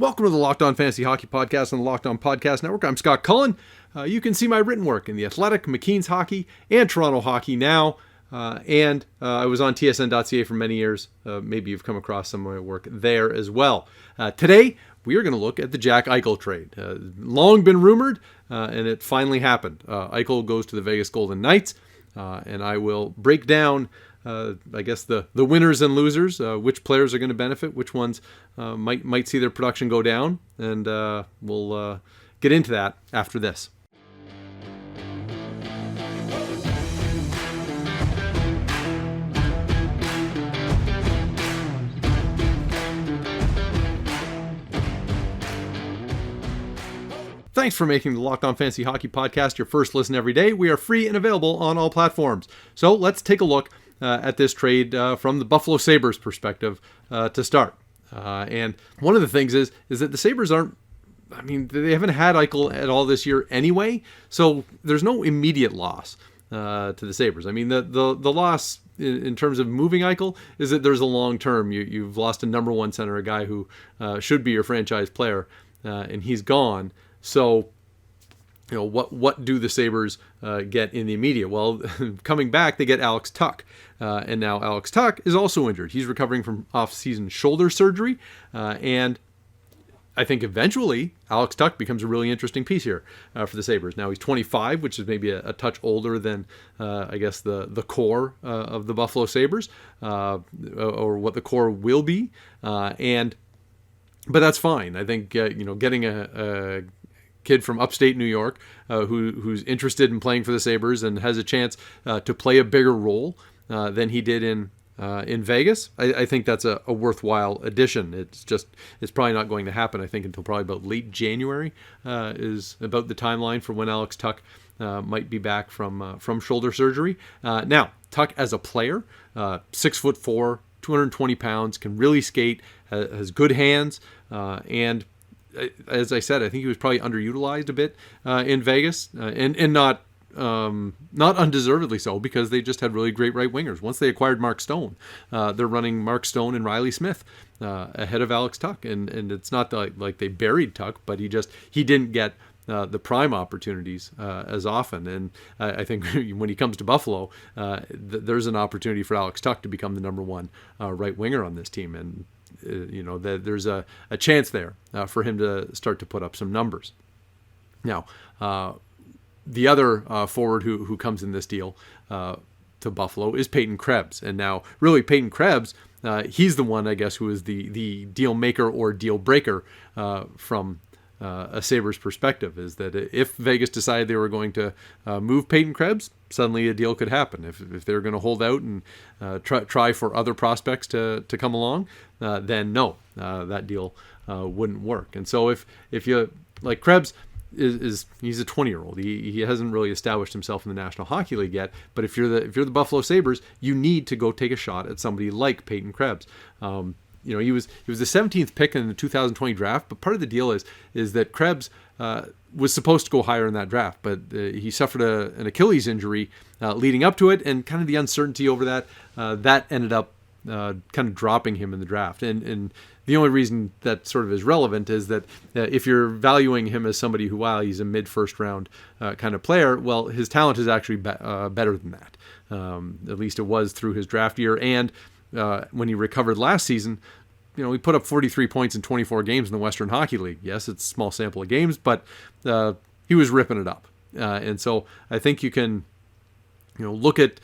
Welcome to the Locked On Fantasy Hockey Podcast on the Locked On Podcast Network. I'm Scott Cullen. You can see my written work in The Athletic, McKeen's Hockey, and Toronto Hockey Now. I was on tsn.ca for many years. Maybe you've come across some of my work there as well. Today, we are going to look at the Jack Eichel trade. Long been rumored, and it finally happened. Eichel goes to the Vegas Golden Knights, and I will break down the winners and losers, which players are going to benefit, which ones might see their production go down, and we'll get into that after this. Thanks for making the Locked On Fantasy Hockey Podcast your first listen every day. We are free and available on all platforms. So let's take a look at this trade from the Buffalo Sabres perspective to start. And one of the things is that the Sabres they haven't had Eichel at all this year anyway, so there's no immediate loss to the Sabres. The loss in terms of moving Eichel is that there's a long term. You've lost a number one center, a guy who should be your franchise player, and he's gone. So, what do the Sabres get in the immediate? Well, coming back, they get Alex Tuch. And now Alex Tuch is also injured. He's recovering from off-season shoulder surgery. And I think eventually Alex Tuch becomes a really interesting piece here for the Sabres. Now he's 25, which is maybe a touch older than, the core of the Buffalo Sabres, or what the core will be. But that's fine. I think, getting a kid from upstate New York who's interested in playing for the Sabres and has a chance to play a bigger role than he did in Vegas. I think that's a worthwhile addition. It's probably not going to happen, I think, until probably about late January is about the timeline for when Alex Tuch might be back from shoulder surgery. Now, Tuch as a player, 6'4", 220 pounds, can really skate, has good hands, and as I said, I think he was probably underutilized a bit in Vegas, and not undeservedly so, because they just had really great right wingers. Once they acquired Mark Stone, they're running Mark Stone and Riley Smith ahead of Alex Tuch, and it's not like they buried Tuch, but he didn't get the prime opportunities as often. And I think when he comes to Buffalo, there's an opportunity for Alex Tuch to become the number one right winger on this team, and there's a chance there for him to start to put up some numbers. Now, the other forward who comes in this deal to Buffalo is Peyton Krebs. And now, really, Peyton Krebs, he's the one, I guess, who is the deal maker or deal breaker from a Sabres perspective, is that if Vegas decided they were going to move Peyton Krebs, suddenly a deal could happen. If they're going to hold out and try for other prospects to come along, then no, that deal wouldn't work. And so if you like Krebs, he's a 20-year-old. He hasn't really established himself in the National Hockey League yet. But if you're the Buffalo Sabres, you need to go take a shot at somebody like Peyton Krebs. He was the 17th pick in the 2020 draft, but part of the deal is that Krebs was supposed to go higher in that draft, but he suffered an Achilles injury leading up to it, and kind of the uncertainty over that ended up kind of dropping him in the draft. And the only reason that sort of is relevant is that if you're valuing him as somebody who, while he's a mid-first round kind of player, well, his talent is actually better than that. At least it was through his draft year, and when he recovered last season, he put up 43 points in 24 games in the Western Hockey League. Yes, it's a small sample of games, but he was ripping it up. And so I think you can, look at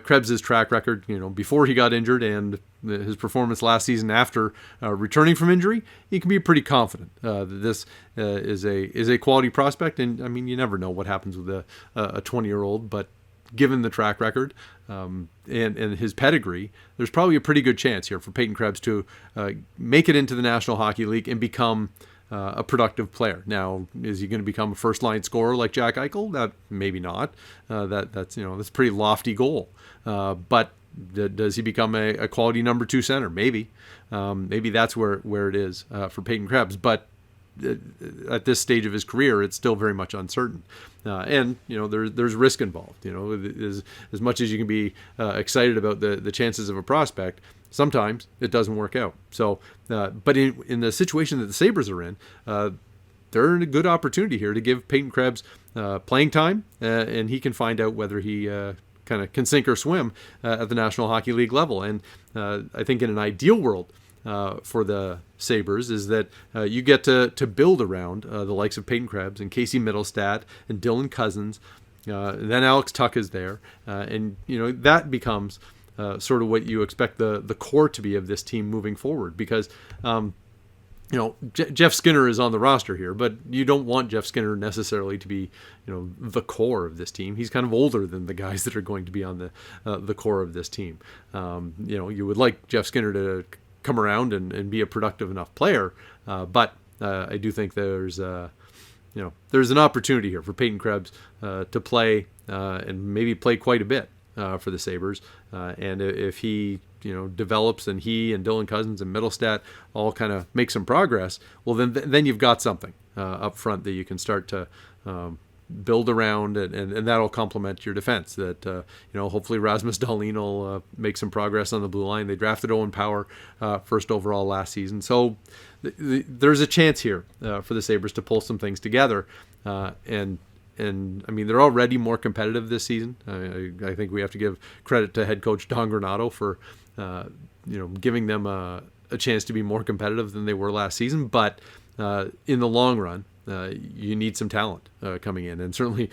Krebs' track record, before he got injured and his performance last season after returning from injury. You can be pretty confident that this is a quality prospect. And you never know what happens with a 20-year-old, but given the track record and his pedigree, there's probably a pretty good chance here for Peyton Krebs to make it into the National Hockey League and become a productive player. Now, is he going to become a first-line scorer like Jack Eichel? That maybe not. That's a pretty lofty goal. But does he become a quality number two center? Maybe. Maybe that's where it is for Peyton Krebs. But at this stage of his career, it's still very much uncertain. And there's risk involved. As much as you can be excited about the chances of a prospect, sometimes it doesn't work out. So, but in the situation that the Sabres are in, they're in a good opportunity here to give Peyton Krebs playing time, and he can find out whether he kind of can sink or swim at the National Hockey League level. And I think in an ideal world for the Sabres is that you get to build around the likes of Peyton Krebs and Casey Mittelstadt and Dylan Cousins. Then Alex Tuch is there, and that becomes sort of what you expect the core to be of this team moving forward, because Jeff Skinner is on the roster here, but you don't want Jeff Skinner necessarily to be, the core of this team. He's kind of older than the guys that are going to be on the core of this team. You would like Jeff Skinner to come around and be a productive enough player, but I do think there's an opportunity here for Peyton Krebs to play and maybe play quite a bit for the Sabres, and if he develops and he and Dylan Cousins and Mittelstadt all kind of make some progress, well, then you've got something up front that you can start to build around, and that'll complement your defense. That hopefully Rasmus Dahlin will make some progress on the blue line. They drafted Owen Power first overall last season, so there's a chance here for the Sabres to pull some things together, and I mean, they're already more competitive this season. I think we have to give credit to head coach Don Granato for giving them a chance to be more competitive than they were last season. But in the long run, you need some talent coming in, and certainly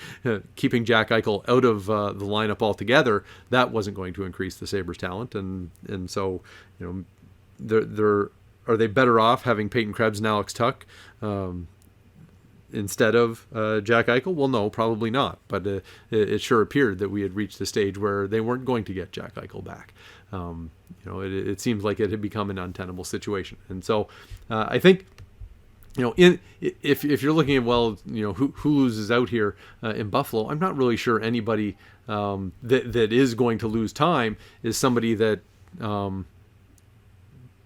keeping Jack Eichel out of the lineup altogether, that wasn't going to increase the Sabres' talent. And so are they better off having Peyton Krebs and Alex Tuch instead of Jack Eichel? Well, no, probably not. But it sure appeared that we had reached the stage where they weren't going to get Jack Eichel back. It seems like it had become an untenable situation. And so I think, if you're looking at, who loses out here in Buffalo, I'm not really sure anybody that is going to lose time is somebody that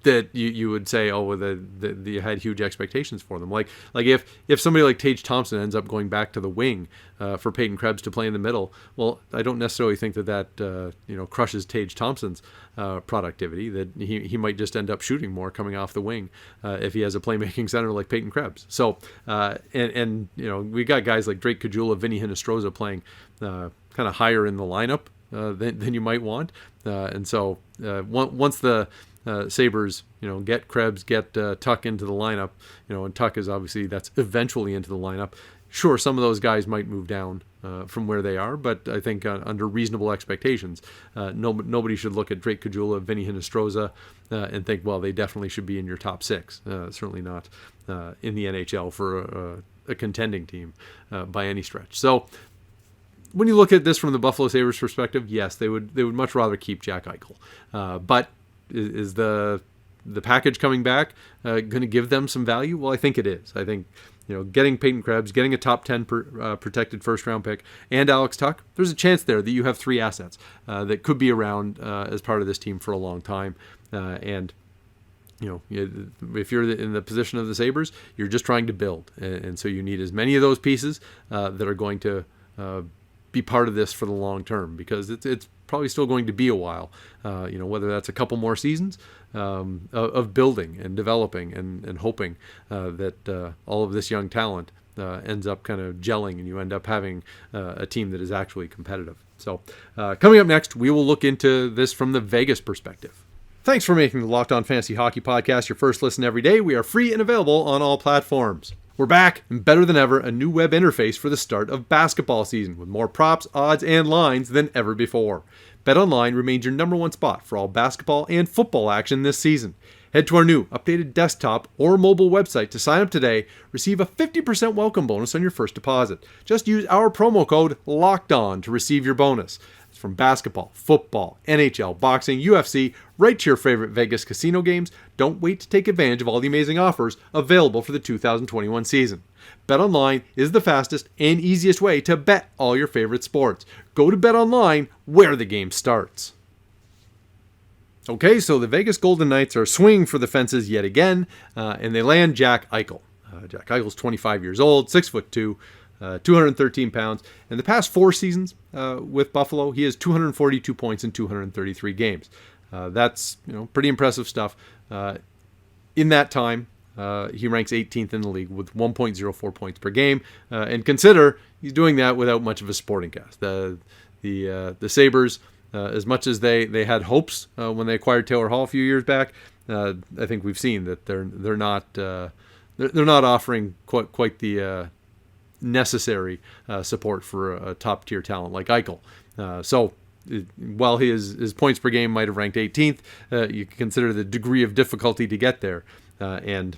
that you would say, that you had huge expectations for them. Like if somebody like Tage Thompson ends up going back to the wing for Peyton Krebs to play in the middle, well, I don't necessarily think that crushes Tage Thompson's productivity. That he might just end up shooting more coming off the wing if he has a playmaking center like Peyton Krebs. So we got guys like Drake Caggiula, Vinny Hinostroza playing kind of higher in the lineup than you might want, and so once the Sabres, get Krebs, get Tuch into the lineup, and Tuch is obviously that's eventually into the lineup. Sure, some of those guys might move down from where they are, but I think under reasonable expectations, nobody should look at Drake Caggiula, Vinny Hinostroza, and think, well, they definitely should be in your top six. Certainly not in the NHL for a contending team by any stretch. So when you look at this from the Buffalo Sabres perspective, yes, they would much rather keep Jack Eichel, but is the package coming back going to give them some value? Well, I think it is. I think getting Peyton Krebs, getting a top 10 protected first round pick, and Alex Tuch, there's a chance there that you have three assets that could be around as part of this team for a long time. And if you're in the position of the Sabres, you're just trying to build, and so you need as many of those pieces that are going to be part of this for the long term, because it's probably still going to be a while, whether that's a couple more seasons of building and developing and hoping that all of this young talent ends up kind of gelling and you end up having a team that is actually competitive. So coming up next, we will look into this from the Vegas perspective. Thanks for making the Locked On Fantasy Hockey Podcast your first listen every day. We are free and available on all platforms. We're back, and better than ever, a new web interface for the start of basketball season with more props, odds, and lines than ever before. BetOnline remains your number one spot for all basketball and football action this season. Head to our new updated desktop or mobile website to sign up today. Receive a 50% welcome bonus on your first deposit. Just use our promo code LOCKEDON to receive your bonus. It's from basketball, football, NHL, boxing, UFC, right to your favorite Vegas casino games. Don't wait to take advantage of all the amazing offers available for the 2021 season. BetOnline is the fastest and easiest way to bet all your favorite sports. Go to BetOnline, where the game starts. Okay, so the Vegas Golden Knights are swinging for the fences yet again, and they land Jack Eichel. Jack Eichel's 25 years old, 6'2", 213 pounds. In the past 4 seasons with Buffalo, he has 242 points in 233 games. That's pretty impressive stuff. In that time, he ranks 18th in the league with 1.04 points per game, and consider he's doing that without much of a supporting cast. The Sabres, as much as they had hopes when they acquired Taylor Hall a few years back, I think we've seen that they're not offering quite the necessary support for a top tier talent like Eichel. So while his points per game might have ranked 18th, you can consider the degree of difficulty to get there, and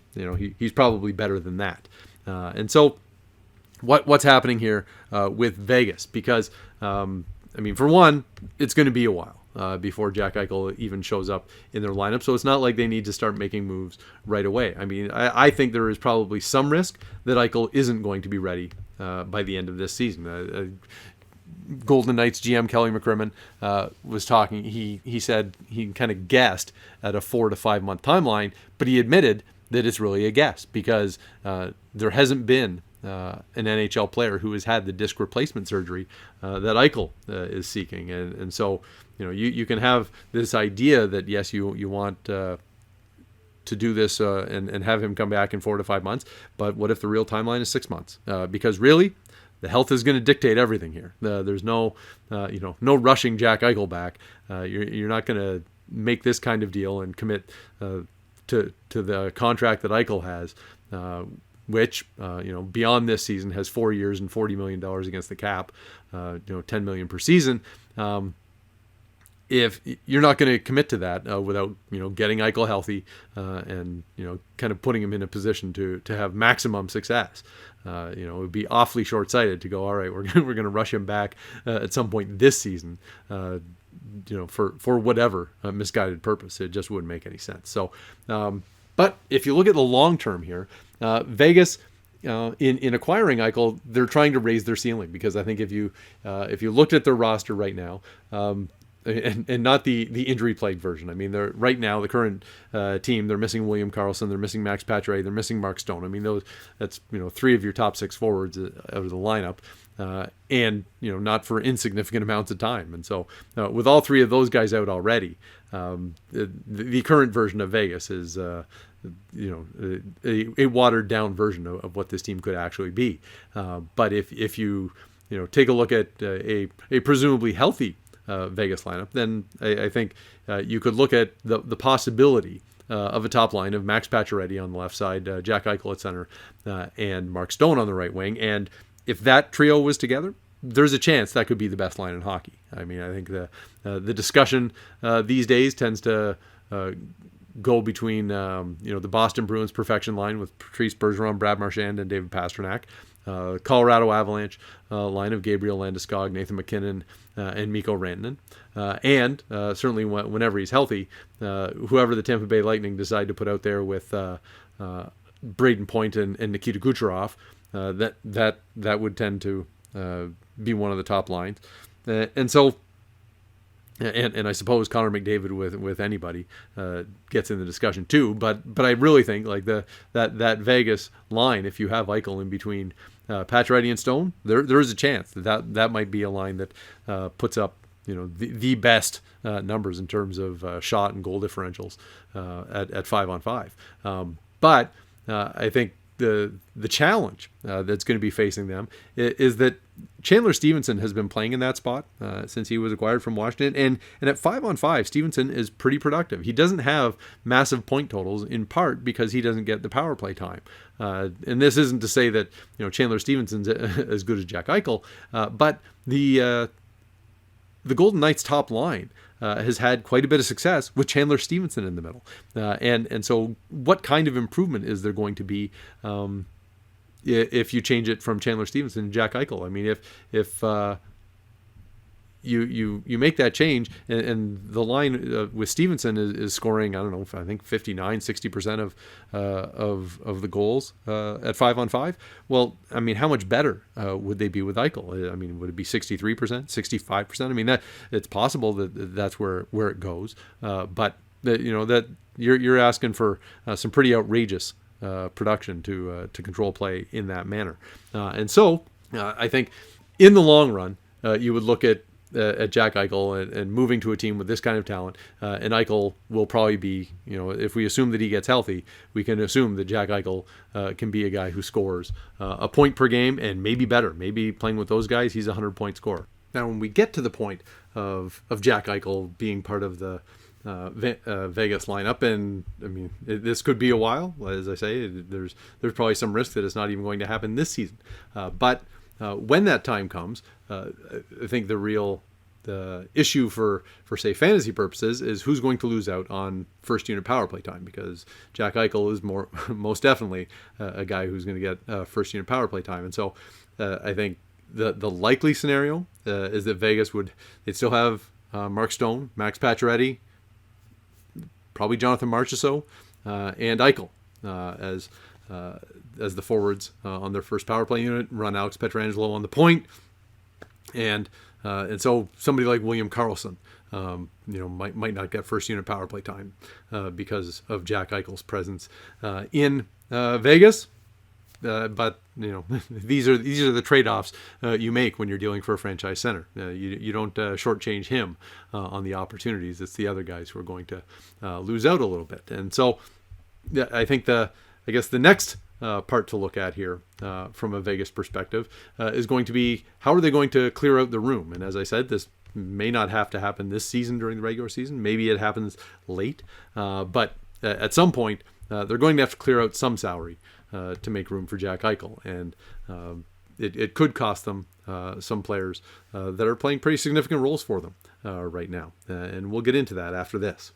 he's probably better than that. And so what's happening here with Vegas? Because for one, it's going to be a while before Jack Eichel even shows up in their lineup. So it's not like they need to start making moves right away. I think there is probably some risk that Eichel isn't going to be ready by the end of this season. Golden Knights GM Kelly McCrimmon was talking. He said he kind of guessed at a 4 to 5 month timeline, but he admitted that it's really a guess because there hasn't been an NHL player who has had the disc replacement surgery that Eichel is seeking, and so you can have this idea that yes, you want to do this and have him come back in 4 to 5 months, but what if the real timeline is 6 months? Because really, the health is going to dictate everything here. There's no no rushing Jack Eichel back. You're not going to make this kind of deal and commit to the contract that Eichel has. Which beyond this season has 4 years and $40 million against the cap, $10 million per season. If you're not going to commit to that without getting Eichel healthy and kind of putting him in a position to have maximum success, it would be awfully short-sighted to go, all right, we're going to rush him back at some point this season, for whatever misguided purpose. It just wouldn't make any sense. So, but if you look at the long term here, Vegas, in acquiring Eichel, they're trying to raise their ceiling, because I think if you looked at their roster right now, and not the injury plagued version. They're right now the current team. They're missing William Karlsson. They're missing Max Pacioretty. They're missing Mark Stone. That's 3 of your top 6 forwards out of the lineup, and not for insignificant amounts of time. And so with all 3 of those guys out already, the current version of Vegas is a watered down version of what this team could actually be. But if you take a look at a presumably healthy Vegas lineup, then I think you could look at the possibility of a top line of Max Pacioretty on the left side, Jack Eichel at center, and Mark Stone on the right wing. And if that trio was together, there's a chance that could be the best line in hockey. I think the discussion these days tends to go between the Boston Bruins perfection line with Patrice Bergeron, Brad Marchand, and David Pastrnak, Colorado Avalanche line of Gabriel Landeskog, Nathan MacKinnon, and Mikko Rantanen, and certainly whenever he's healthy, whoever the Tampa Bay Lightning decide to put out there with Braden Point and Nikita Kucherov, that would tend to be one of the top lines, and so. And I suppose Connor McDavid with anybody gets in the discussion too. But I really think like that Vegas line, if you have Eichel in between Pacioretty and Stone, there is a chance that might be a line that puts up the best numbers in terms of shot and goal differentials at 5-on-5. But I think the challenge that's going to be facing them is that Chandler Stevenson has been playing in that spot since he was acquired from Washington, and at 5-on-5, Stevenson is pretty productive. He doesn't have massive point totals, in part because he doesn't get the power play time. And this isn't to say that Chandler Stevenson's as good as Jack Eichel, but the Golden Knights' top line has had quite a bit of success with Chandler Stevenson in the middle, and so what kind of improvement is there going to be if you change it from Chandler Stevenson to Jack Eichel? If you make that change, and the line with Stevenson is scoring, I think 59-60% of the goals at 5-on-5. Well, how much better would they be with Eichel? Would it be 63%, 65%? That it's possible that's where it goes, but that you're asking for some pretty outrageous production to control play in that manner, and so I think in the long run you would look at at Jack Eichel and moving to a team with this kind of talent. And Eichel will probably be, if we assume that he gets healthy, we can assume that Jack Eichel can be a guy who scores a point per game and maybe better. Maybe playing with those guys, he's a 100-point scorer. Now, when we get to the point of Jack Eichel being part of the Vegas lineup, and I mean, this could be a while. As I say, there's probably some risk that it's not even going to happen this season. But when that time comes, I think the issue for say fantasy purposes is who's going to lose out on first unit power play time, because Jack Eichel is most definitely a guy who's going to get first unit power play time. And so I think the likely scenario is that Vegas they'd still have Mark Stone, Max Pacioretty, probably Jonathan Marchessault, and Eichel as the forwards on their first power play unit, run Alex Pietrangelo on the point, and so somebody like William Karlsson, might not get first unit power play time because of Jack Eichel's presence in Vegas. But these are the trade-offs you make when you're dealing for a franchise center. You don't shortchange him on the opportunities. It's the other guys who are going to lose out a little bit. And so I think the next part to look at here from a Vegas perspective is going to be, how are they going to clear out the room? And as I said, this may not have to happen this season during the regular season. Maybe it happens late. But at some point, they're going to have to clear out some salary to make room for Jack Eichel. And it could cost them some players that are playing pretty significant roles for them right now. And we'll get into that after this.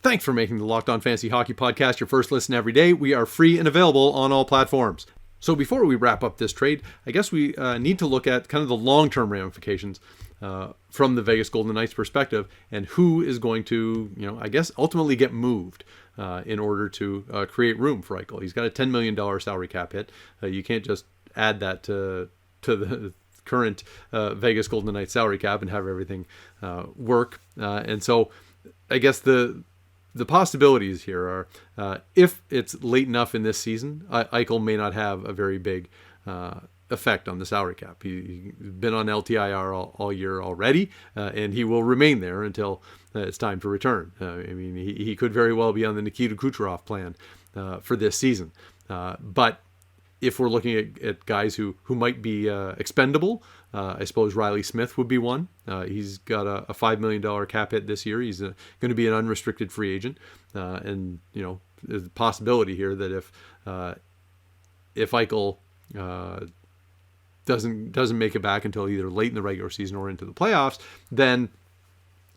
Thanks for making the Locked On Fantasy Hockey Podcast your first listen every day. We are free and available on all platforms. So before we wrap up this trade, I guess we need to look at kind of the long-term ramifications from the Vegas Golden Knights perspective, and who is going to, ultimately get moved in order to create room for Eichel. He's got a $10 million salary cap hit. You can't just add that to the current Vegas Golden Knights salary cap and have everything work. And so I guess the possibilities here are, if it's late enough in this season, Eichel may not have a very big effect on the salary cap. He's been on LTIR all year already, and he will remain there until it's time to return. He could very well be on the Nikita Kucherov plan for this season. But if we're looking at guys who might be expendable, I suppose Riley Smith would be one. He's got a $5 million cap hit this year. He's going to be an unrestricted free agent. And, there's a possibility here that if Eichel doesn't make it back until either late in the regular season or into the playoffs, then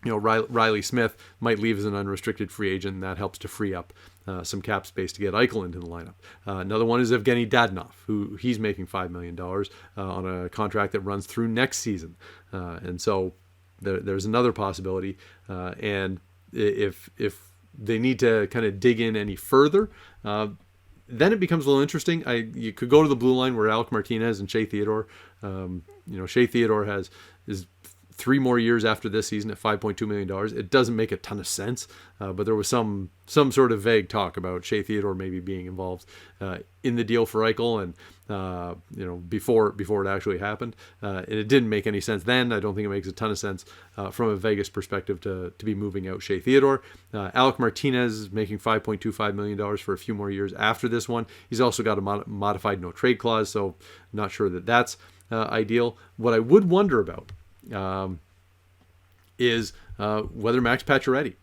Riley Smith might leave as an unrestricted free agent, and that helps to free up some cap space to get Eichel into the lineup. Another one is Evgeny Dadonov, who he's making $5 million on a contract that runs through next season. And so there's another possibility. And if they need to kind of dig in any further, then it becomes a little interesting. You could go to the blue line where Alec Martinez and Shea Theodore. Shea Theodore is 3 more years after this season at $5.2 million. It doesn't make a ton of sense, but there was some sort of vague talk about Shea Theodore maybe being involved in the deal for Eichel, and before it actually happened, and it didn't make any sense then. I don't think it makes a ton of sense from a Vegas perspective to be moving out Shea Theodore. Alec Martinez is making $5.25 million for a few more years after this one. He's also got a modified no trade clause, so not sure that's ideal. What I would wonder about is whether Max Pacioretty,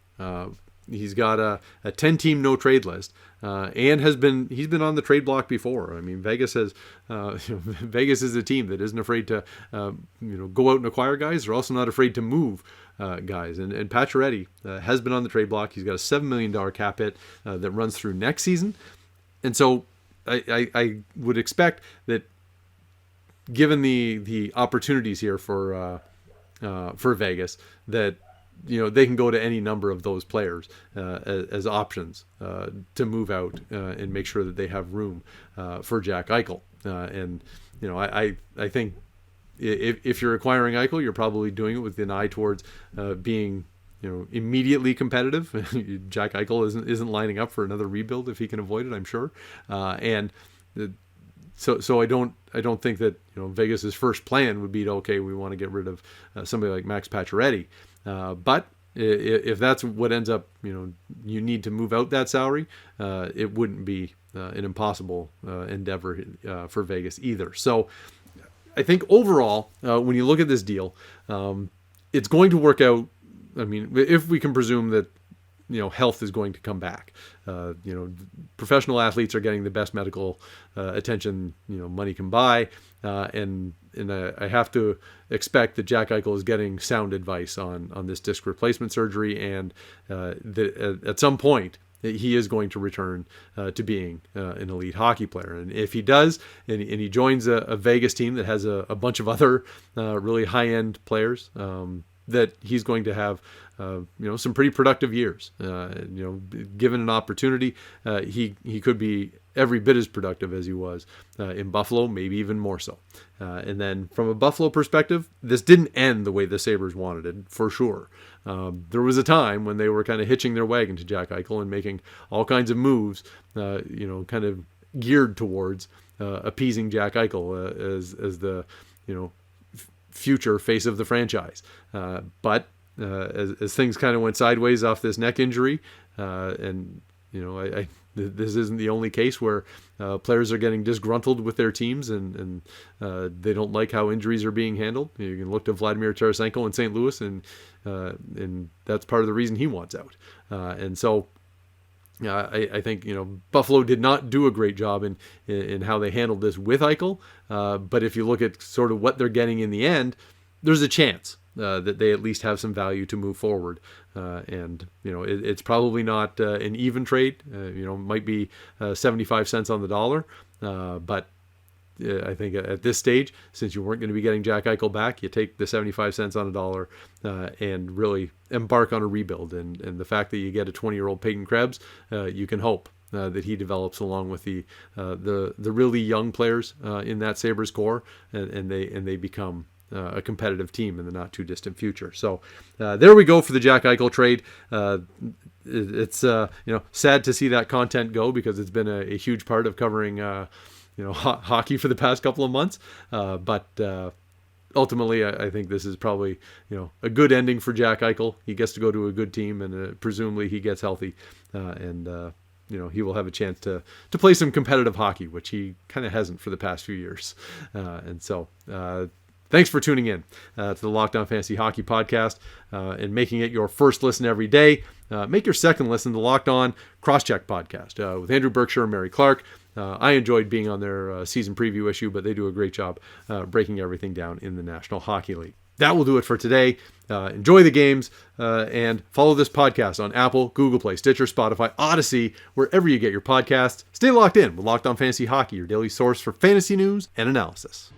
he's got a 10-team no trade list, and he's been on the trade block before. I mean, Vegas is a team that isn't afraid to go out and acquire guys. They're also not afraid to move guys. And Pacioretty has been on the trade block. He's got a $7 million cap hit that runs through next season, and so I would expect that, given the opportunities here for Vegas, that they can go to any number of those players as options to move out and make sure that they have room for Jack Eichel. I think if you're acquiring Eichel, you're probably doing it with an eye towards being immediately competitive. Jack Eichel isn't lining up for another rebuild if he can avoid it, I'm sure. And So I don't think that Vegas's first plan would be we want to get rid of somebody like Max Pacioretty, but if that's what ends up, you need to move out that salary, it wouldn't be an impossible endeavor for Vegas either. So I think overall, when you look at this deal, it's going to work out. I mean, if we can presume that health is going to come back. Professional athletes are getting the best medical attention money can buy, and I have to expect that Jack Eichel is getting sound advice on this disc replacement surgery, and that at some point he is going to return to being an elite hockey player. And if he does, and he joins a Vegas team that has a bunch of other really high-end players, that he's going to have some pretty productive years. Given an opportunity, he could be every bit as productive as he was in Buffalo, maybe even more so. And then from a Buffalo perspective, this didn't end the way the Sabres wanted it, for sure. There was a time when they were kind of hitching their wagon to Jack Eichel and making all kinds of moves, kind of geared towards appeasing Jack Eichel as the future face of the franchise. But as things kind of went sideways off this neck injury, and this isn't the only case where players are getting disgruntled with their teams and they don't like how injuries are being handled. You can look to Vladimir Tarasenko in St. Louis, and that's part of the reason he wants out. And so I think Buffalo did not do a great job in how they handled this with Eichel. But if you look at sort of what they're getting in the end, there's a chance that they at least have some value to move forward. And it's probably not an even trade. Might be 75 cents on the dollar. But I think at this stage, since you weren't going to be getting Jack Eichel back, you take the 75 cents on a dollar and really embark on a rebuild. And the fact that you get a 20-year-old Peyton Krebs, you can hope that he develops along with the really young players in that Sabres core, and they become a competitive team in the not too distant future. So there we go for the Jack Eichel trade. It's sad to see that content go, because it's been a huge part of covering hockey for the past couple of months. But ultimately, I think this is probably a good ending for Jack Eichel. He gets to go to a good team, and presumably he gets healthy, and he will have a chance to play some competitive hockey, which he kind of hasn't for the past few years. And so thanks for tuning in to the Locked On Fantasy Hockey Podcast and making it your first listen every day. Make your second listen to the Locked On Crosscheck Podcast with Andrew Berkshire and Mary Clark. I enjoyed being on their season preview issue, but they do a great job breaking everything down in the National Hockey League. That will do it for today. Enjoy the games and follow this podcast on Apple, Google Play, Stitcher, Spotify, Odyssey, wherever you get your podcasts. Stay locked in with Locked On Fantasy Hockey, your daily source for fantasy news and analysis.